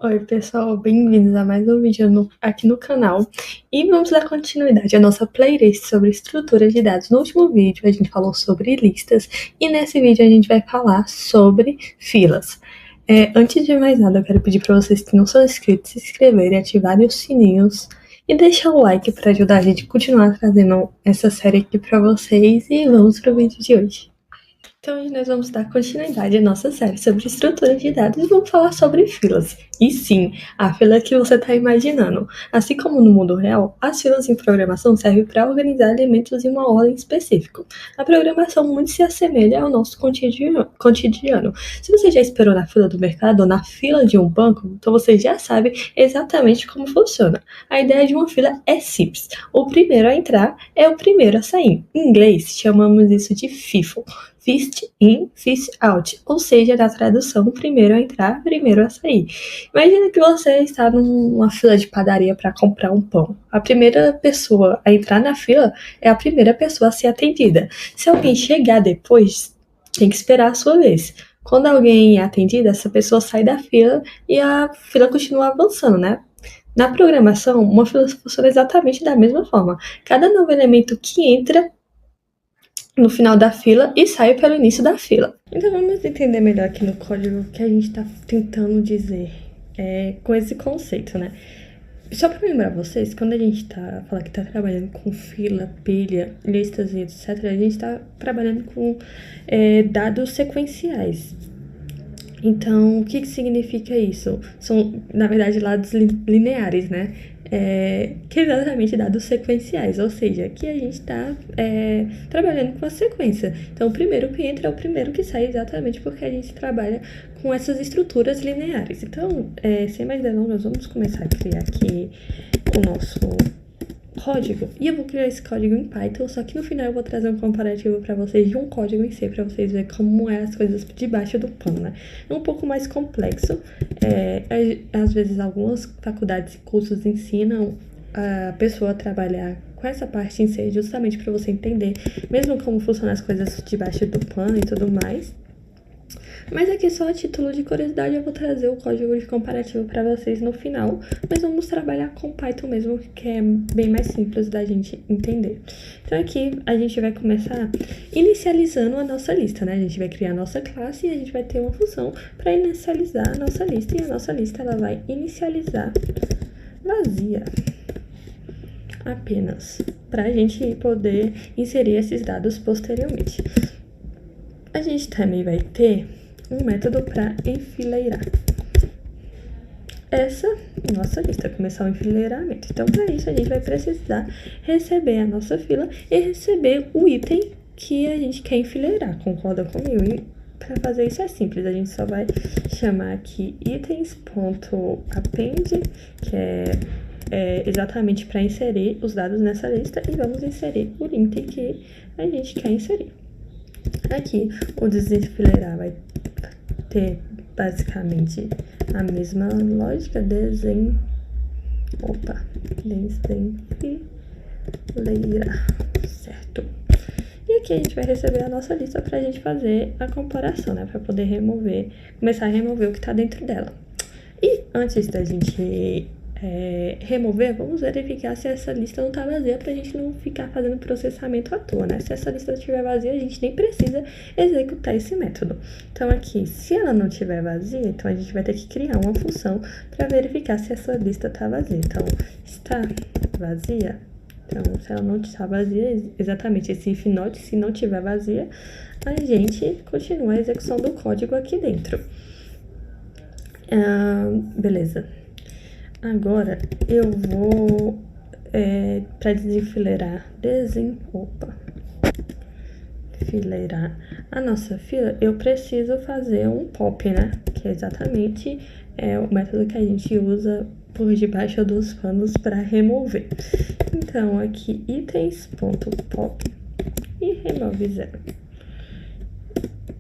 Oi, pessoal, bem-vindos a mais um vídeo aqui no canal. E vamos dar continuidade à nossa playlist sobre estrutura de dados. No último vídeo, a gente falou sobre listas e nesse vídeo a gente vai falar sobre filas. Antes de mais nada, eu quero pedir para vocês que não são inscritos se inscreverem, ativarem os sininhos e deixar o like para ajudar a gente a continuar trazendo essa série aqui para vocês. E vamos para o vídeo de hoje. Então, hoje nós vamos dar continuidade à nossa série sobre estrutura de dados e vamos falar sobre filas. E sim, a fila que você está imaginando. Assim como no mundo real, as filas em programação servem para organizar elementos em uma ordem específica. A programação muito se assemelha ao nosso cotidiano. Se você já esperou na fila do mercado ou na fila de um banco, então você já sabe exatamente como funciona. A ideia de uma fila é simples. O primeiro a entrar é o primeiro a sair. Em inglês, chamamos isso de FIFO. First in, first out, ou seja, na tradução, primeiro a entrar, primeiro a sair. Imagina que você está numa fila de padaria para comprar um pão. A primeira pessoa a entrar na fila é a primeira pessoa a ser atendida. Se alguém chegar depois, tem que esperar a sua vez. Quando alguém é atendido, essa pessoa sai da fila e a fila continua avançando, né? Na programação, uma fila funciona exatamente da mesma forma. Cada novo elemento que entra no final da fila e sai pelo início da fila. Então vamos entender melhor aqui no código o que a gente está tentando dizer com esse conceito, né? Só para lembrar vocês, quando a gente fala que está trabalhando com fila, pilha, listas e etc., a gente está trabalhando com dados sequenciais. Então, o que significa isso? São, na verdade, dados lineares, né? Que é exatamente dados sequenciais, ou seja, que a gente está trabalhando com a sequência. Então, o primeiro que entra é o primeiro que sai, exatamente porque a gente trabalha com essas estruturas lineares. Então, sem mais delongas, vamos começar a criar aqui o nosso código. E eu vou criar esse código em Python, só que no final eu vou trazer um comparativo para vocês de um código em C, para vocês verem como é as coisas debaixo do pano, né? É um pouco mais complexo. Às vezes algumas faculdades e cursos ensinam a pessoa a trabalhar com essa parte em C, justamente para você entender mesmo como funcionam as coisas debaixo do pano e tudo mais. Mas aqui só a título de curiosidade eu vou trazer o código de comparativo para vocês no final, mas vamos trabalhar com Python mesmo, que é bem mais simples da gente entender. Então aqui a gente vai começar inicializando a nossa lista, né? A gente vai criar a nossa classe e a gente vai ter uma função para inicializar a nossa lista, e a nossa lista ela vai inicializar vazia apenas, para a gente poder inserir esses dados posteriormente. A gente também vai ter um método para enfileirar essa nossa lista, começar o enfileiramento. Então, para isso, a gente vai precisar receber a nossa fila e receber o item que a gente quer enfileirar. Concorda comigo? E para fazer isso é simples, a gente só vai chamar aqui itens.append, que é exatamente para inserir os dados nessa lista, e vamos inserir o item que a gente quer inserir. Aqui, o desenfileirar vai ter basicamente a mesma lógica, desenfileirar, certo? E aqui a gente vai receber a nossa lista para a gente fazer a comparação, né? Para poder começar a remover o que está dentro dela. E antes da gente remover, vamos verificar se essa lista não está vazia, para a gente não ficar fazendo processamento à toa, né? Se essa lista estiver vazia, a gente nem precisa executar esse método. Então aqui, se ela não estiver vazia, então a gente vai ter que criar uma função para verificar se essa lista está vazia. Então, está vazia. Então, se ela não está vazia, exatamente esse if not, se não estiver vazia, a gente continua a execução do código aqui dentro. Beleza. Agora, eu vou, para desenfileirar a nossa fila, eu preciso fazer um pop, né? Que é exatamente o método que a gente usa por debaixo dos panos para remover. Então, aqui, itens.pop e remove 0.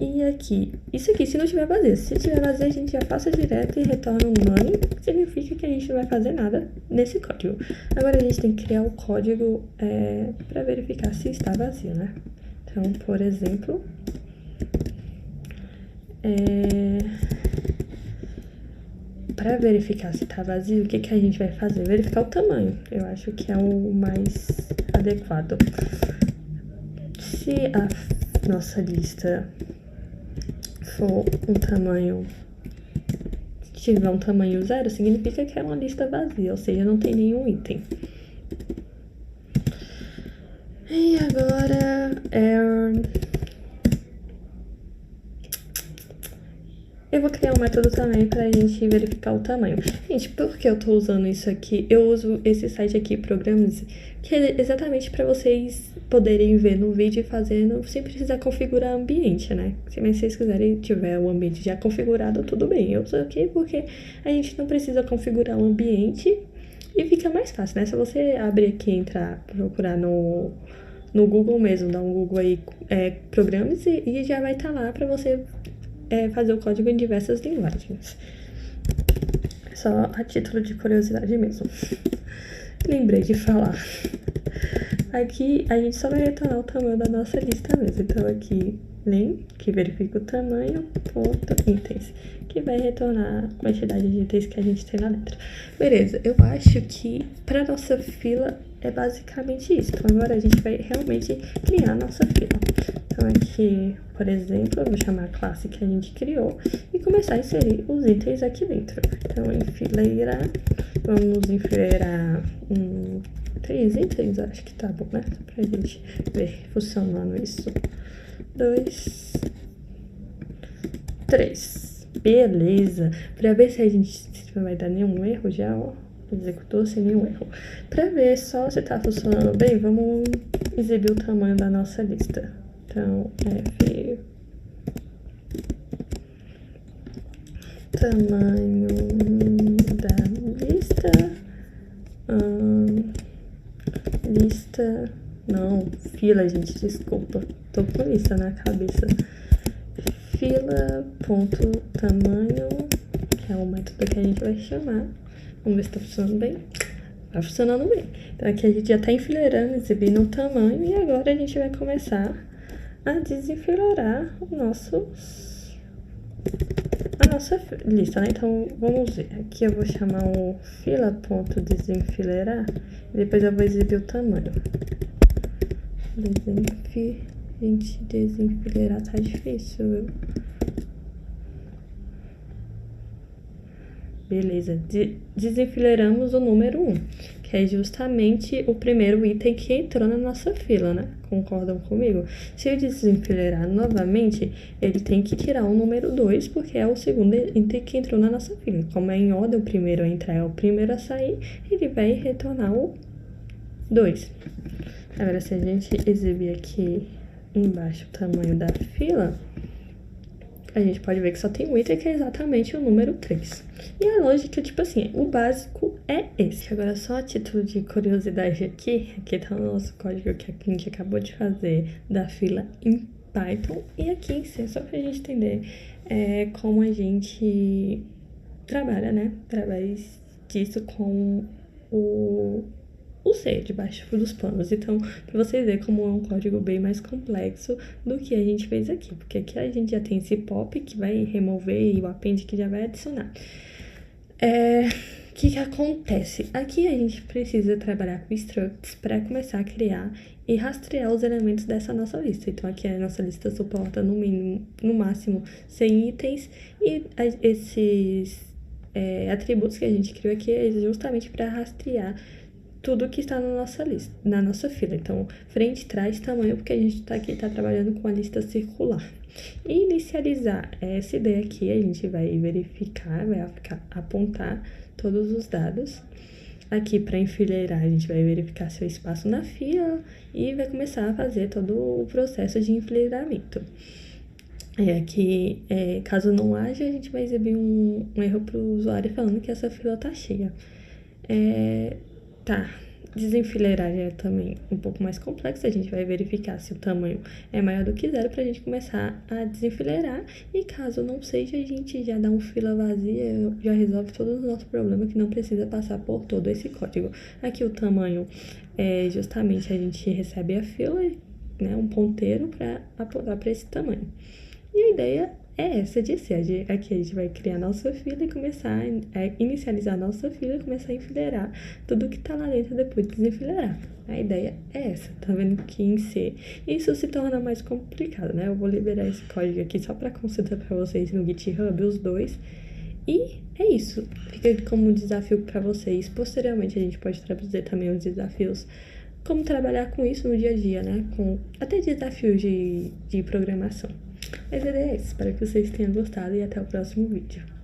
E aqui, isso aqui se não tiver vazio. Se tiver vazio, a gente já passa direto e retorna um none, que significa que a gente não vai fazer nada nesse código. Agora a gente tem que criar o código para verificar se está vazio, né? Então, por exemplo, para verificar se tá vazio, o que a gente vai fazer? Verificar o tamanho. Eu acho que é o mais adequado. Se a nossa lista for um tamanho, se tiver um tamanho 0, significa que é uma lista vazia, ou seja, não tem nenhum item. E agora eu vou criar um método também pra gente verificar o tamanho. Gente, por que eu tô usando isso aqui? Eu uso esse site aqui, Programas, que é exatamente para vocês poderem ver no vídeo e fazendo sem precisar configurar ambiente, né? Se vocês quiserem tiver o ambiente já configurado, tudo bem. Eu uso aqui porque a gente não precisa configurar o ambiente e fica mais fácil, né? Se você abrir aqui, entrar, procurar no Google mesmo, dar um Google aí, Programas, e já vai estar lá para você fazer o código em diversas linguagens. Só a título de curiosidade mesmo. Lembrei de falar. Aqui a gente só vai retornar o tamanho da nossa lista mesmo. Então aqui, len, que verifica o tamanho, ponto, itens, que vai retornar a quantidade de itens que a gente tem lá dentro. Beleza, eu acho que para nossa fila é basicamente isso. Então agora a gente vai realmente criar a nossa fila. Então aqui, por exemplo, eu vou chamar a classe que a gente criou e começar a inserir os itens aqui dentro. Então enfileirar, vamos enfileirar 3 itens, acho que tá bom, né? Pra gente ver funcionando isso. 2, 3. Beleza. Pra ver se a gente não vai dar nenhum erro já, ó. Executou sem nenhum erro. Pra ver só se tá funcionando bem, vamos exibir o tamanho da nossa lista. Então, F, tamanho da lista, lista, não, fila, gente, desculpa, tô com lista na cabeça. Fila, ponto, tamanho, que é o método que a gente vai chamar. Vamos ver se tá funcionando bem. Tá funcionando bem. Então aqui a gente já tá enfileirando, exibindo o tamanho, e agora a gente vai começar a desenfileirar a nossa lista, né? Então vamos ver. Aqui eu vou chamar o fila.desenfileirar e depois eu vou exibir o tamanho. Gente, desenfileirar tá difícil, viu? Beleza, desenfileiramos o número 1, que é justamente o primeiro item que entrou na nossa fila, né? Concordam comigo? Se eu desenfileirar novamente, ele tem que tirar o número 2, porque é o segundo item que entrou na nossa fila. Como é em ordem, o primeiro a entrar é o primeiro a sair, ele vai retornar o 2. Agora, se a gente exibir aqui embaixo o tamanho da fila, a gente pode ver que só tem um item que é exatamente o número 3. E a lógica, tipo assim, o básico é esse. Agora, só a título de curiosidade aqui tá o nosso código que a gente acabou de fazer da fila em Python. E aqui em C, só pra gente entender como a gente trabalha, né? Através disso com o C debaixo dos panos. Então, para você ver como é um código bem mais complexo do que a gente fez aqui, porque aqui a gente já tem esse pop que vai remover e o append que já vai adicionar. O que acontece? Aqui a gente precisa trabalhar com structs para começar a criar e rastrear os elementos dessa nossa lista. Então, aqui a nossa lista suporta no máximo 100 itens e esses atributos que a gente criou aqui é justamente para rastrear tudo que está na nossa lista, na nossa fila. Então, frente, trás, tamanho, porque a gente tá trabalhando com a lista circular. E inicializar essa ideia aqui, a gente vai verificar, vai apontar todos os dados. Aqui, para enfileirar, a gente vai verificar seu espaço na fila e vai começar a fazer todo o processo de enfileiramento. Aqui, caso não haja, a gente vai exibir um erro para o usuário falando que essa fila tá cheia. Tá, desenfileirar é também um pouco mais complexo. A gente vai verificar se o tamanho é maior do que 0 para a gente começar a desenfileirar. E caso não seja, a gente já dá um fila vazia, já resolve todos os nossos problemas, que não precisa passar por todo esse código. Aqui o tamanho justamente a gente recebe a fila, né, um ponteiro para apontar para esse tamanho. E a ideia é essa de ser. Aqui a gente vai criar nossa fila e começar a inicializar nossa fila e começar a enfileirar tudo que tá lá dentro depois de desenfileirar. A ideia é essa, tá vendo que em C isso se torna mais complicado, né? Eu vou liberar esse código aqui só para consulta para vocês no GitHub, os dois. E é isso, fica como desafio para vocês. Posteriormente a gente pode traduzir também os desafios, como trabalhar com isso no dia a dia, né? Com até desafios de programação. Mas é isso, espero que vocês tenham gostado e até o próximo vídeo.